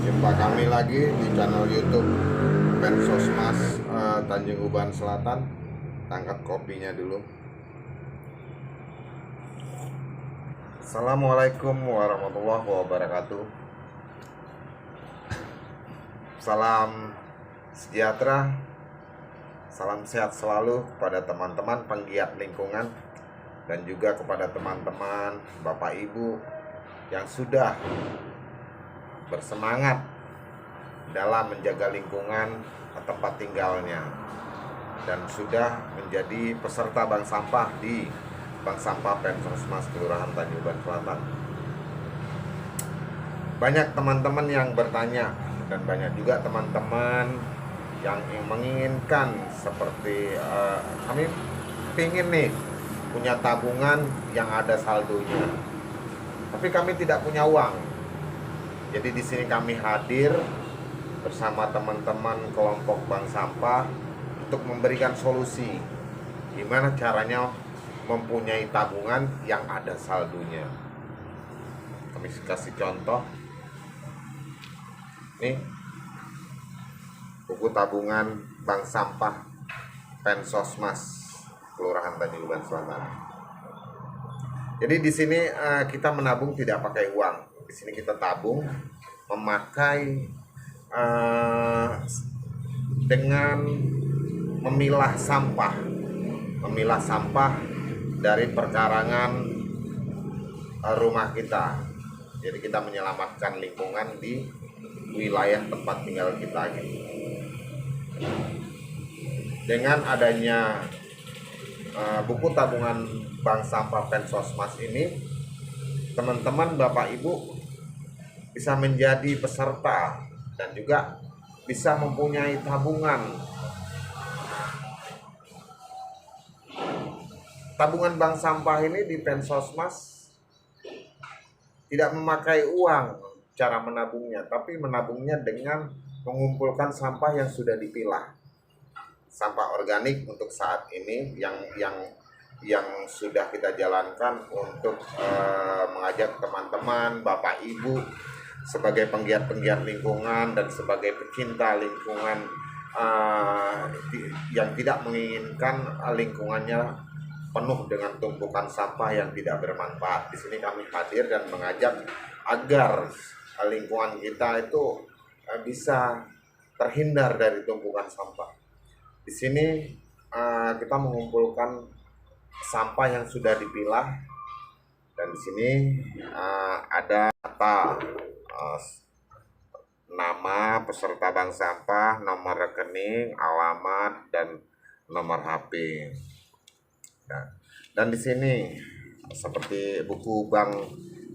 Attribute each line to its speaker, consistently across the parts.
Speaker 1: Jumpa kami lagi di channel YouTube Pensosmas Tanjung Uban Selatan. Tangkap kopinya dulu. Assalamualaikum warahmatullahi wabarakatuh. Salam sejahtera, salam sehat selalu kepada teman-teman penggiat lingkungan dan juga kepada teman-teman Bapak Ibu yang sudah bersemangat dalam menjaga lingkungan tempat tinggalnya dan sudah menjadi peserta bank sampah di Bank Sampah Pensosmas Kelurahan Tanjung Uban Selatan. Banyak teman-teman yang bertanya dan banyak juga teman-teman yang menginginkan seperti kami pingin nih punya tabungan yang ada saldonya, tapi kami tidak punya uang. Jadi di sini kami hadir bersama teman-teman kelompok bank sampah untuk memberikan solusi gimana caranya mempunyai tabungan yang ada saldonya. Kami kasih contoh. Nih, buku tabungan bank sampah Pensosmas Kelurahan Tanjung Uban Selatan. Jadi di sini kita menabung tidak pakai uang. Di sini kita tabung memakai dengan memilah sampah dari perkarangan rumah kita. Jadi kita menyelamatkan lingkungan di wilayah tempat tinggal kita gitu. Dengan adanya buku tabungan bank sampah Pensosmas ini, teman-teman Bapak Ibu bisa menjadi peserta dan juga bisa mempunyai tabungan. Tabungan bank sampah ini di Pensosmas tidak memakai uang cara menabungnya, tapi menabungnya dengan mengumpulkan sampah yang sudah dipilah. Sampah organik untuk saat ini yang sudah kita jalankan untuk mengajak teman-teman, Bapak Ibu sebagai penggiat-penggiat lingkungan dan sebagai pecinta lingkungan yang tidak menginginkan lingkungannya penuh dengan tumpukan sampah yang tidak bermanfaat. Di sini kami hadir dan mengajak agar lingkungan kita itu bisa terhindar dari tumpukan sampah. Di sini kita mengumpulkan sampah yang sudah dipilah dan di sini ada data nama peserta bank sampah, nomor rekening, alamat dan nomor HP. Dan di sini seperti buku bank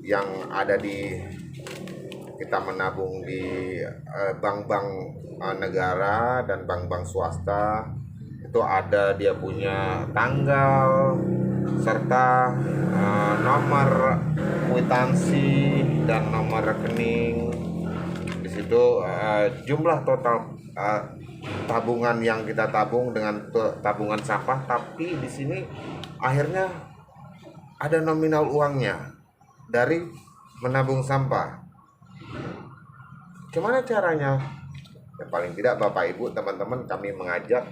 Speaker 1: yang ada di kita menabung di bank-bank negara dan bank-bank swasta, itu ada dia punya tanggal serta nomor kwitansi dan nomor rekening. Di situ jumlah total tabungan yang kita tabung dengan tabungan sampah, tapi di sini akhirnya ada nominal uangnya dari menabung sampah. Gimana caranya? Ya paling tidak Bapak Ibu, teman-teman, kami mengajak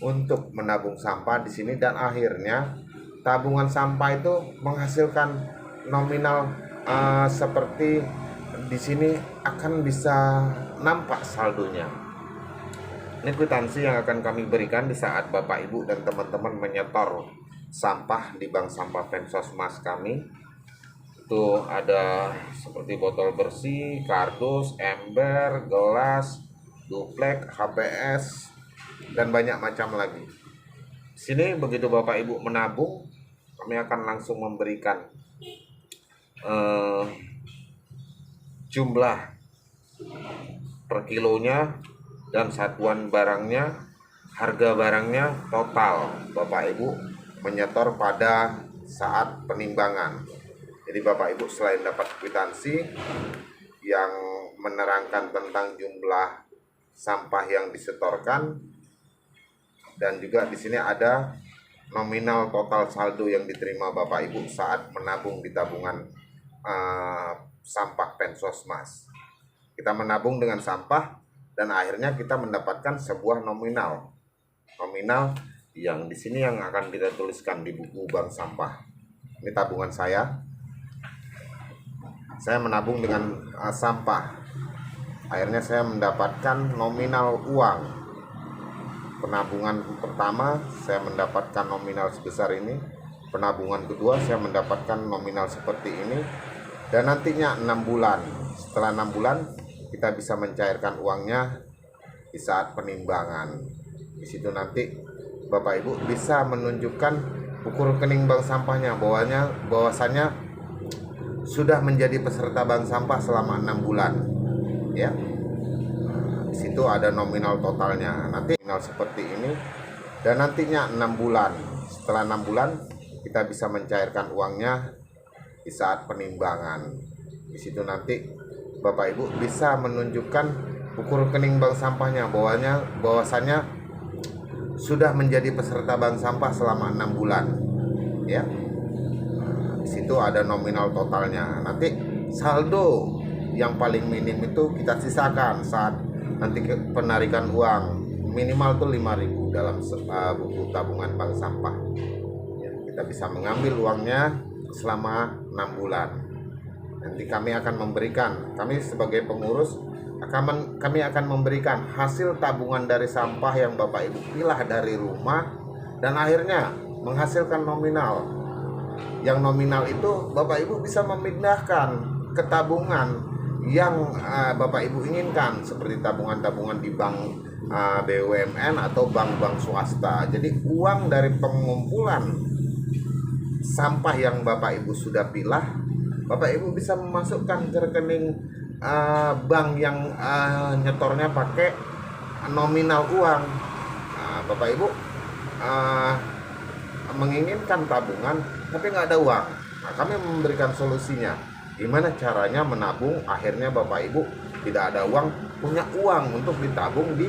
Speaker 1: untuk menabung sampah di sini dan akhirnya tabungan sampah itu menghasilkan nominal seperti di sini akan bisa nampak saldonya. Ini kwitansi yang akan kami berikan di saat Bapak Ibu dan teman-teman menyetor sampah di bank sampah Pensosmas kami. Itu ada seperti botol bersih, kardus, ember, gelas, duplek, HPS, dan banyak macam lagi. Sini begitu Bapak Ibu menabung, kami akan langsung memberikan jumlah per kilonya dan satuan barangnya, harga barangnya total Bapak Ibu menyetor pada saat penimbangan. Jadi Bapak Ibu selain dapat kwitansi yang menerangkan tentang jumlah sampah yang disetorkan, dan juga di sini ada nominal total saldo yang diterima Bapak Ibu saat menabung di tabungan sampah Pensosmas. Kita menabung dengan sampah dan akhirnya kita mendapatkan sebuah nominal yang di sini yang akan kita tuliskan di buku bank sampah. Ini tabungan saya menabung dengan sampah. Akhirnya saya mendapatkan nominal uang. Penabungan pertama saya mendapatkan nominal sebesar ini. Penabungan kedua saya mendapatkan nominal seperti ini. Dan nantinya 6 bulan. Setelah 6 bulan kita bisa mencairkan uangnya di saat penimbangan. Di situ nanti Bapak Ibu bisa menunjukkan buku rekening bank sampahnya bahwasanya sudah menjadi peserta bank sampah selama 6 bulan. Ya. Di situ ada nominal totalnya. Nanti nominal seperti ini dan nantinya 6 bulan. Setelah 6 bulan kita bisa mencairkan uangnya di saat penimbangan. Di situ nanti Bapak Ibu bisa menunjukkan buku rekening bank sampahnya bahwasanya sudah menjadi peserta bank sampah selama 6 bulan. Ya. Di situ ada nominal totalnya. Nanti saldo yang paling minim itu kita sisakan saat nanti penarikan uang. Minimal tuh 5.000 dalam buku tabungan bank sampah. Ya, kita bisa mengambil uangnya selama 6 bulan. Nanti kami sebagai pengurus kami akan memberikan hasil tabungan dari sampah yang Bapak Ibu pilah dari rumah dan akhirnya menghasilkan nominal. Yang nominal itu Bapak Ibu bisa memindahkan ke tabungan yang Bapak Ibu inginkan, seperti tabungan-tabungan di bank BUMN atau bank-bank swasta. Jadi uang dari pengumpulan sampah yang Bapak Ibu sudah pilah, Bapak Ibu bisa memasukkan ke rekening bank yang nyetornya pakai nominal uang. Bapak Ibu menginginkan tabungan tapi nggak ada uang. Kami memberikan solusinya. Gimana caranya menabung? Akhirnya Bapak Ibu tidak ada uang, punya uang untuk ditabung di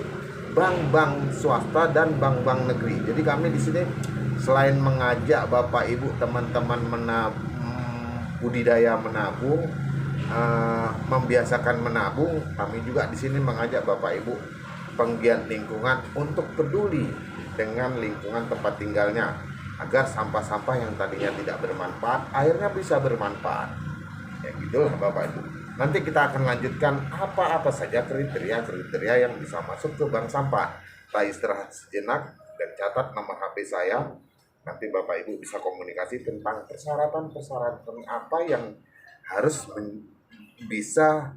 Speaker 1: bank-bank swasta dan bank-bank negeri. Jadi kami di sini selain mengajak Bapak Ibu teman-teman budidaya menabung, membiasakan menabung, kami juga di sini mengajak Bapak Ibu penggiat lingkungan untuk peduli dengan lingkungan tempat tinggalnya agar sampah-sampah yang tadinya tidak bermanfaat akhirnya bisa bermanfaat. Ya gitulah Bapak Ibu. Nanti kita akan lanjutkan apa-apa saja kriteria yang bisa masuk ke bank sampah. Kita istirahat sejenak dan catat nomor HP saya. Nanti Bapak Ibu bisa komunikasi tentang persyaratan apa yang harus bisa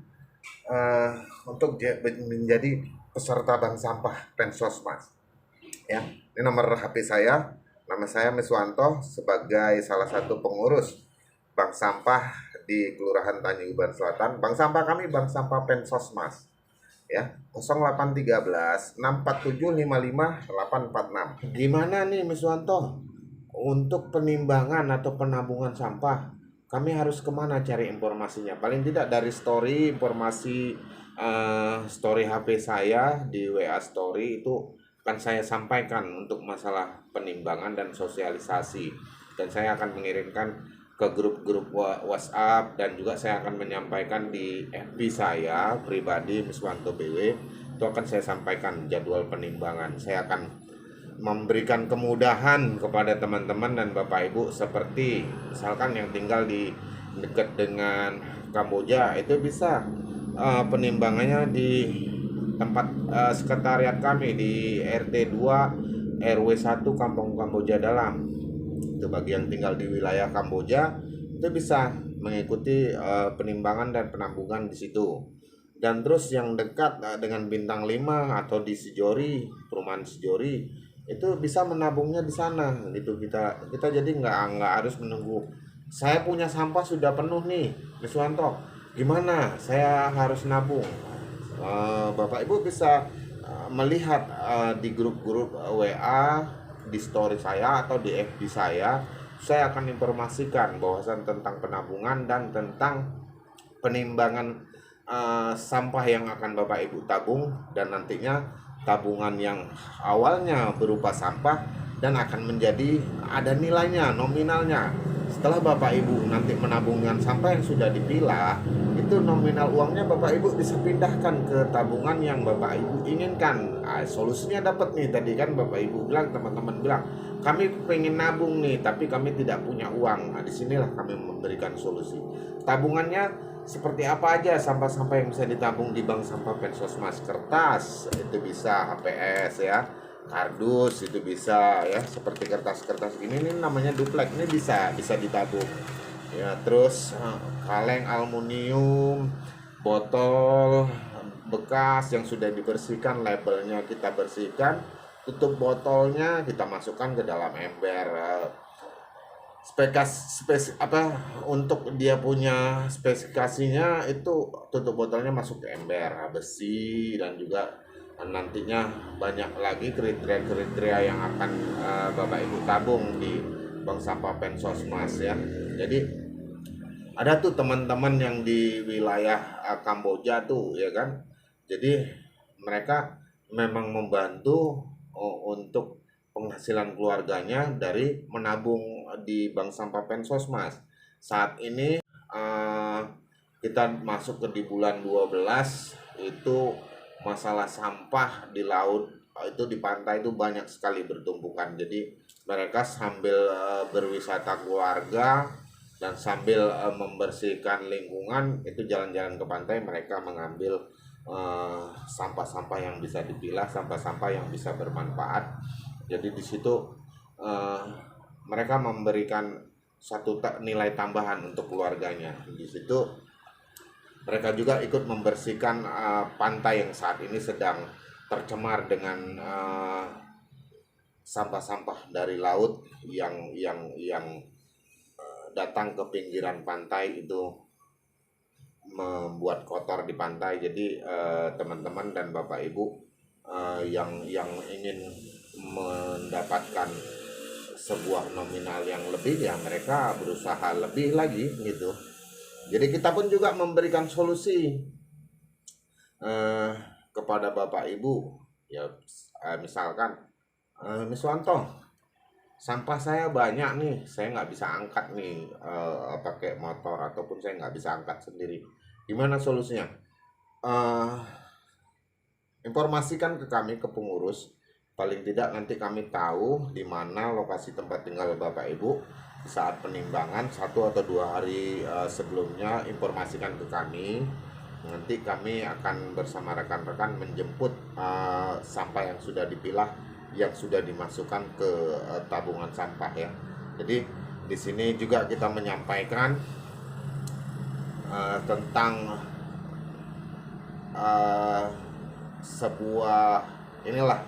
Speaker 1: untuk menjadi peserta bank sampah Pensosmas. Ya, ini nomor HP saya. Nama saya Miswanto sebagai salah satu pengurus bank sampah di Kelurahan Tanjung Uban Selatan. Bank sampah kami bank sampah Pensosmas. Ya, 0813 647 55846. Gimana nih Miswanto? Untuk penimbangan atau penabungan sampah, kami harus kemana cari informasinya? Paling tidak dari informasi story HP saya di WA story itu akan saya sampaikan untuk masalah penimbangan dan sosialisasi. Dan saya akan mengirimkan ke grup-grup WhatsApp dan juga saya akan menyampaikan di FB saya pribadi Miswanto BW. Itu akan saya sampaikan jadwal penimbangan. Saya akan memberikan kemudahan kepada teman-teman dan Bapak Ibu, seperti misalkan yang tinggal di dekat dengan Kamboja itu bisa penimbangannya di tempat sekretariat kami di RT 2 RW 1 Kampung Kamboja Dalam. Itu bagi yang tinggal di wilayah Kamboja itu bisa mengikuti penimbangan dan penabungan di situ. Dan terus yang dekat dengan Bintang 5 atau di Sijori, perumahan Sijori, itu bisa menabungnya di sana gitu. Kita jadi nggak harus menunggu saya punya sampah sudah penuh nih Miswanto, gimana saya harus nabung. Bapak Ibu bisa melihat di grup-grup WA, di story saya atau di FB saya akan informasikan bahwasan tentang penabungan dan tentang penimbangan sampah yang akan Bapak Ibu tabung, dan nantinya tabungan yang awalnya berupa sampah dan akan menjadi ada nilainya, nominalnya. Setelah Bapak Ibu nanti menabung dengan sampah yang sudah dipilah, itu itu nominal uangnya Bapak Ibu bisa pindahkan ke tabungan yang Bapak Ibu inginkan. Solusinya dapat nih, tadi kan Bapak Ibu bilang, teman-teman bilang, kami pengen nabung nih tapi kami tidak punya uang. Disinilah kami memberikan solusi. Tabungannya seperti apa aja? Sampah-sampah yang bisa ditabung di bank sampah Pensosmas. Kertas itu bisa, HPS ya, kardus itu bisa ya, seperti kertas-kertas gini, ini namanya duplek, ini bisa ditabung ya. Terus kaleng aluminium, botol bekas yang sudah dibersihkan, labelnya kita bersihkan, tutup botolnya kita masukkan ke dalam ember. Untuk dia punya spesifikasinya itu tutup botolnya masuk ke ember besi, dan juga nantinya banyak lagi kriteria-kriteria yang akan Bapak Ibu tabung di bank sampah Pensosmas ya. Jadi ada tuh teman-teman yang di wilayah Kamboja tuh ya kan. Jadi mereka memang membantu untuk penghasilan keluarganya dari menabung di bank sampah Pensosmas. Saat ini kita masuk ke di bulan 12, itu masalah sampah di laut itu di pantai itu banyak sekali bertumpukan. Jadi mereka sambil berwisata keluarga dan sambil membersihkan lingkungan, itu jalan-jalan ke pantai mereka mengambil sampah-sampah yang bisa dipilah, sampah-sampah yang bisa bermanfaat. Jadi di situ mereka memberikan satu nilai tambahan untuk keluarganya. Di situ mereka juga ikut membersihkan pantai yang saat ini sedang tercemar dengan sampah-sampah dari laut yang datang ke pinggiran pantai, itu membuat kotor di pantai. Jadi teman-teman dan Bapak Ibu yang ingin mendapatkan sebuah nominal yang lebih, ya mereka berusaha lebih lagi gitu. Jadi kita pun juga memberikan solusi kepada Bapak Ibu ya. Misalkan Miswanto, sampah saya banyak nih, saya nggak bisa angkat nih pakai motor, ataupun saya nggak bisa angkat sendiri. Gimana solusinya? Informasikan ke kami, ke pengurus. Paling tidak nanti kami tahu di mana lokasi tempat tinggal Bapak Ibu. Saat penimbangan 1 atau 2 hari sebelumnya informasikan ke kami. Nanti kami akan bersama rekan-rekan menjemput sampah yang sudah dipilah, yang sudah dimasukkan ke tabungan sampah ya. Jadi di sini juga kita menyampaikan tentang sebuah inilah,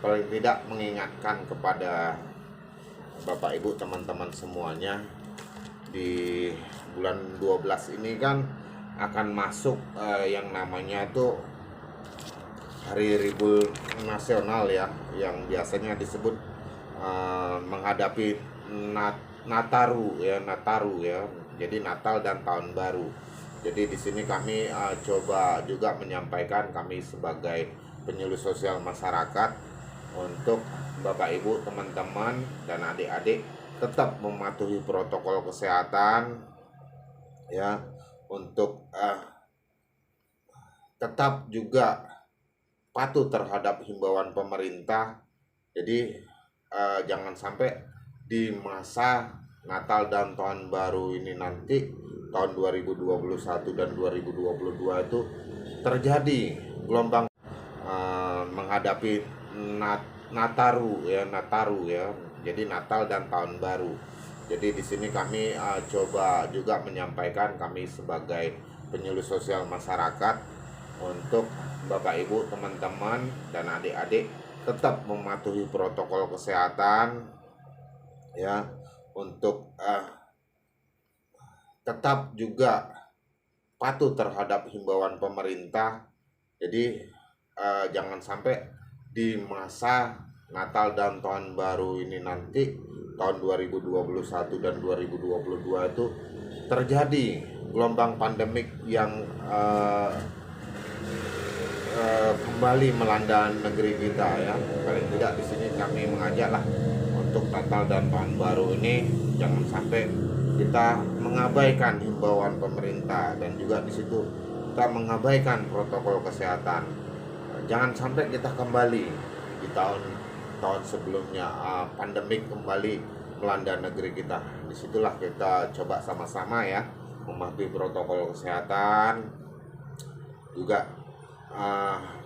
Speaker 1: paling tidak mengingatkan kepada Bapak Ibu, teman-teman semuanya, di bulan 12 ini kan akan masuk yang namanya tuh Hari Ribul Nasional ya, yang biasanya disebut menghadapi Nataru ya. Jadi Natal dan Tahun Baru. Jadi di sini kami coba juga menyampaikan, kami sebagai penyuluh sosial masyarakat, untuk Bapak Ibu, teman-teman dan adik-adik tetap mematuhi protokol kesehatan ya, untuk tetap juga patuh terhadap himbauan pemerintah. Jadi jangan sampai di masa Natal dan Tahun Baru ini nanti, tahun 2021 dan 2022 itu terjadi gelombang menghadapi Nataru ya. Jadi Natal dan Tahun Baru. Jadi di sini kami coba juga menyampaikan, kami sebagai penyuluh sosial masyarakat, untuk Bapak Ibu, teman-teman dan adik-adik tetap mematuhi protokol kesehatan ya, untuk tetap juga patuh terhadap himbauan pemerintah. Jadi jangan sampai di masa Natal dan Tahun Baru ini nanti, tahun 2021 dan 2022 itu terjadi gelombang pandemik yang kembali melanda negeri kita ya. Paling tidak di sini kami mengajaklah untuk Natal dan Tahun Baru ini jangan sampai kita mengabaikan himbauan pemerintah dan juga di situ kita mengabaikan protokol kesehatan. Jangan sampai kita kembali di tahun sebelumnya, pandemik kembali melanda negeri kita. Disitulah kita coba sama-sama ya mematuhi protokol kesehatan, juga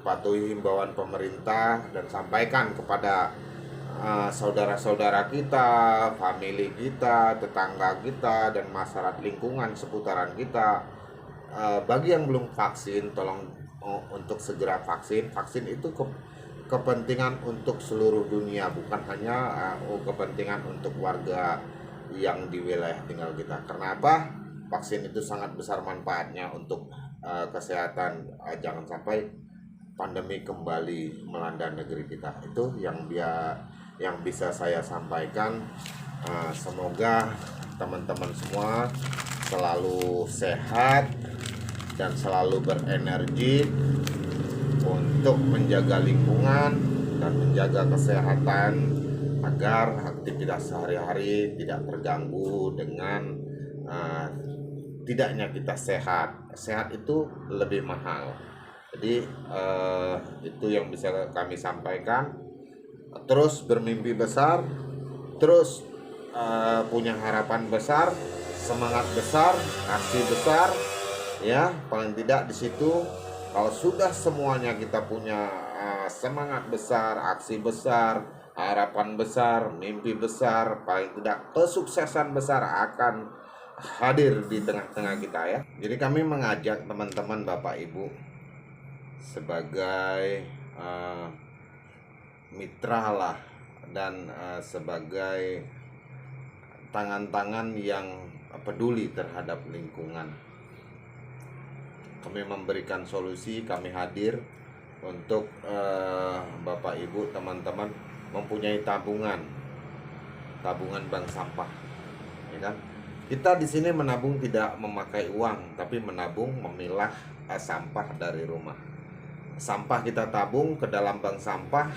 Speaker 1: patuhi himbauan pemerintah dan sampaikan kepada saudara-saudara kita, famili kita, tetangga kita, dan masyarakat lingkungan seputaran kita. Bagi yang belum vaksin, tolong untuk segera vaksin. Vaksin itu kepentingan untuk seluruh dunia, bukan hanya kepentingan untuk warga yang di wilayah tinggal kita. Karena apa? Vaksin itu sangat besar manfaatnya untuk kesehatan. Jangan sampai pandemi kembali melanda negeri kita. Itu yang bisa saya sampaikan. Semoga teman-teman semua selalu sehat dan selalu berenergi untuk menjaga lingkungan dan menjaga kesehatan agar aktivitas sehari-hari tidak terganggu dengan tidaknya kita sehat. Sehat itu lebih mahal. Jadi itu yang bisa kami sampaikan. Terus bermimpi besar, terus punya harapan besar, semangat besar, aksi besar, ya. Paling tidak di situ kalau sudah semuanya kita punya semangat besar, aksi besar, harapan besar, mimpi besar, paling tidak kesuksesan besar akan hadir di tengah-tengah kita ya. Jadi kami mengajak teman-teman Bapak Ibu sebagai mitra lah dan sebagai tangan-tangan yang peduli terhadap lingkungan. Kami memberikan solusi, kami hadir untuk Bapak Ibu teman-teman mempunyai tabungan bank sampah, ya kan? Kita di sini menabung tidak memakai uang, tapi menabung memilah sampah dari rumah. Sampah kita tabung ke dalam bank sampah.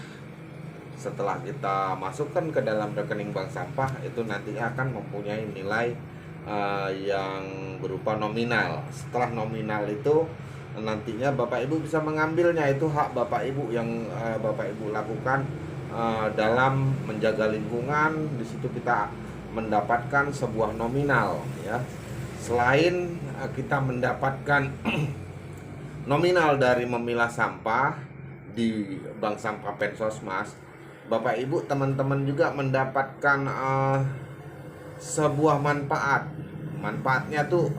Speaker 1: Setelah kita masukkan ke dalam rekening bank sampah, itu nanti akan mempunyai nilai yang berupa nominal. Setelah nominal itu nantinya Bapak Ibu bisa mengambilnya. Itu hak Bapak Ibu yang Bapak Ibu lakukan dalam menjaga lingkungan. Di situ kita mendapatkan sebuah nominal ya. Selain kita mendapatkan nominal dari memilah sampah di bank sampah Pensosmas, Bapak Ibu teman-teman juga mendapatkan sebuah manfaat. Manfaatnya tuh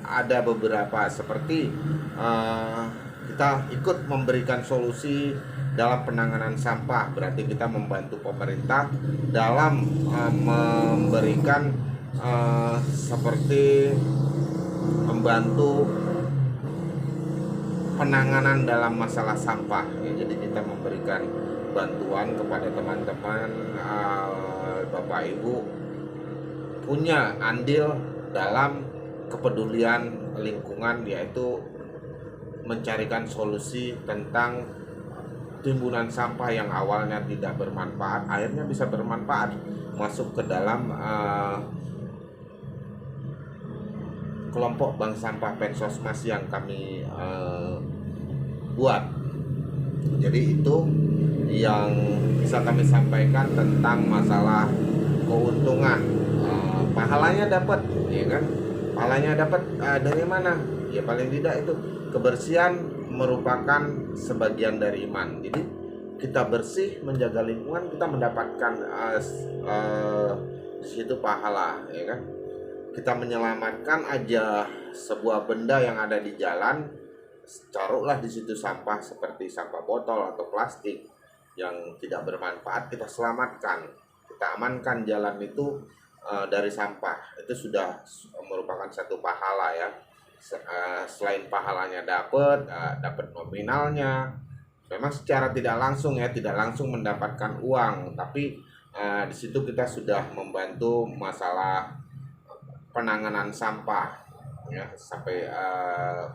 Speaker 1: ada beberapa, seperti kita ikut memberikan solusi dalam penanganan sampah. Berarti kita membantu pemerintah dalam memberikan seperti membantu penanganan dalam masalah sampah ya. Jadi kita memberikan bantuan kepada teman-teman Bapak Ibu punya andil dalam kepedulian lingkungan, yaitu mencarikan solusi tentang timbunan sampah yang awalnya tidak bermanfaat, akhirnya bisa bermanfaat masuk ke dalam kelompok bank sampah Pensosmas yang kami buat. Jadi itu yang bisa kami sampaikan tentang masalah keuntungan. Pahalanya dapat, ya kan? Pahalanya dapat dari mana? Ya paling tidak itu kebersihan merupakan sebagian dari iman. Jadi kita bersih, menjaga lingkungan, kita mendapatkan di situ pahala, ya kan? Kita menyelamatkan aja sebuah benda yang ada di jalan, taruhlah di situ sampah seperti sampah botol atau plastik yang tidak bermanfaat, kita selamatkan, kita amankan jalan itu dari sampah. Itu sudah merupakan satu pahala ya. Selain pahalanya dapat nominalnya, memang secara tidak langsung ya, tidak langsung mendapatkan uang, tapi di situ kita sudah membantu masalah penanganan sampah ya. Sampai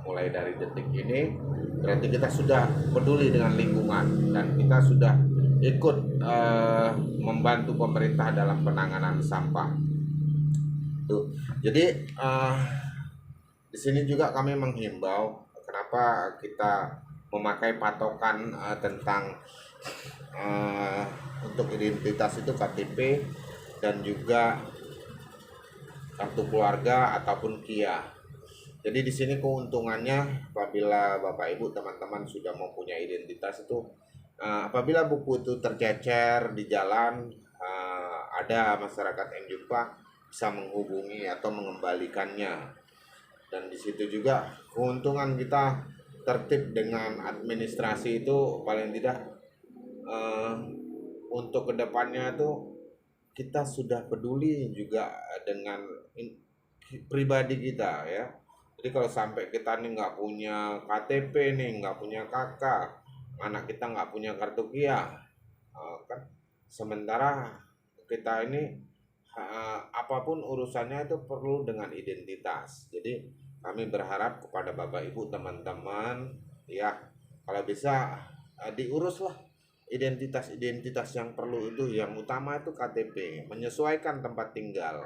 Speaker 1: mulai dari detik ini berarti kita sudah peduli dengan lingkungan dan kita sudah ikut membantu pemerintah dalam penanganan sampah. Tuh. Jadi di sini juga kami menghimbau kenapa kita memakai patokan tentang untuk identitas itu KTP dan juga kartu keluarga ataupun KIA. Jadi di sini keuntungannya apabila Bapak Ibu teman-teman sudah mempunyai identitas itu apabila buku itu tercecer di jalan ada masyarakat yang jumpa bisa menghubungi atau mengembalikannya. Dan di situ juga keuntungan kita tertib dengan administrasi itu paling tidak untuk kedepannya tuh kita sudah peduli juga dengan pribadi kita ya. Jadi kalau sampai kita nih nggak punya KTP nih, nggak punya KK, anak kita nggak punya kartu KIA, kan sementara kita ini apapun urusannya itu perlu dengan identitas. Jadi kami berharap kepada Bapak Ibu teman-teman ya, kalau bisa diuruslah identitas yang perlu itu. Yang utama itu KTP, menyesuaikan tempat tinggal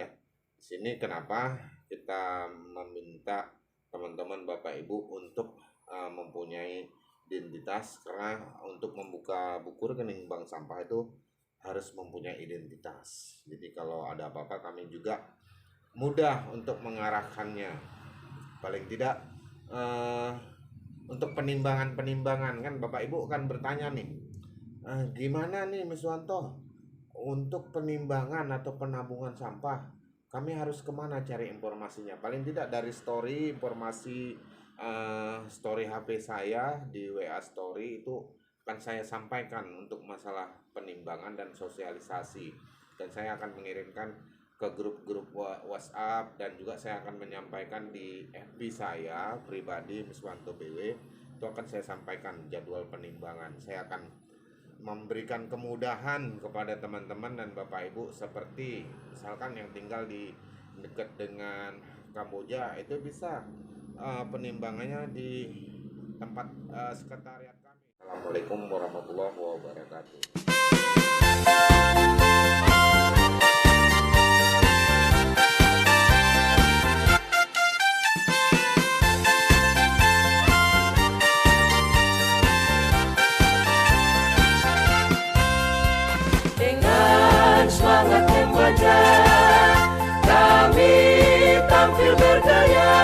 Speaker 1: ya. Di sini kenapa kita meminta teman-teman Bapak Ibu untuk mempunyai identitas, karena untuk membuka buku rekening bank sampah itu harus mempunyai identitas. Jadi kalau ada apa-apa kami juga mudah untuk mengarahkannya. Paling tidak untuk penimbangan kan Bapak Ibu kan bertanya nih, gimana nih Mas Wanto untuk penimbangan atau penabungan sampah, kami harus kemana cari informasinya? Paling tidak dari informasi story HP saya di WA story itu akan saya sampaikan untuk masalah penimbangan dan sosialisasi, dan saya akan mengirimkan ke grup-grup WhatsApp, dan juga saya akan menyampaikan di FB saya pribadi Miswanto BW, itu akan saya sampaikan jadwal penimbangan. Saya akan memberikan kemudahan kepada teman-teman dan Bapak Ibu, seperti misalkan yang tinggal di dekat dengan Kamboja itu bisa penimbangannya di tempat sekretariat kami. Assalamualaikum warahmatullahi wabarakatuh.
Speaker 2: Dengan semangat membaca, kami tampil berkarya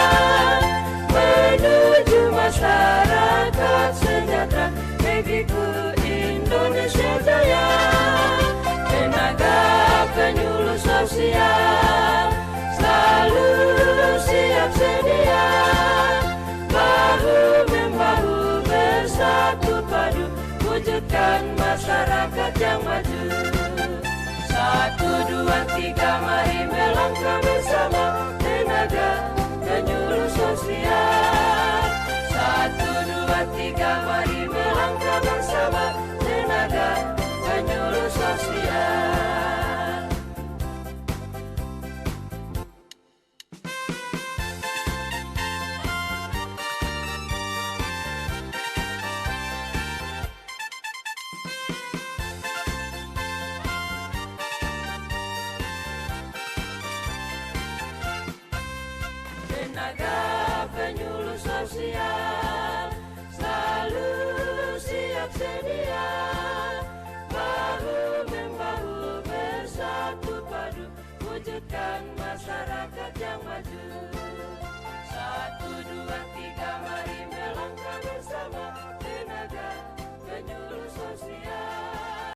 Speaker 2: menuju masyarakat sejahtera, negeriku Indonesia Jaya. Tenaga penyuluh sosial selalu siap sedia, bahu-membahu bersatu padu wujudkan masyarakat yang maju. 1, 2, 3 mari melangkah bersama, tenaga penyuluh sosial. 1, 2, 3 mari melangkah bersama, tenaga penyuluh sosial. Tenaga penyuluh sosial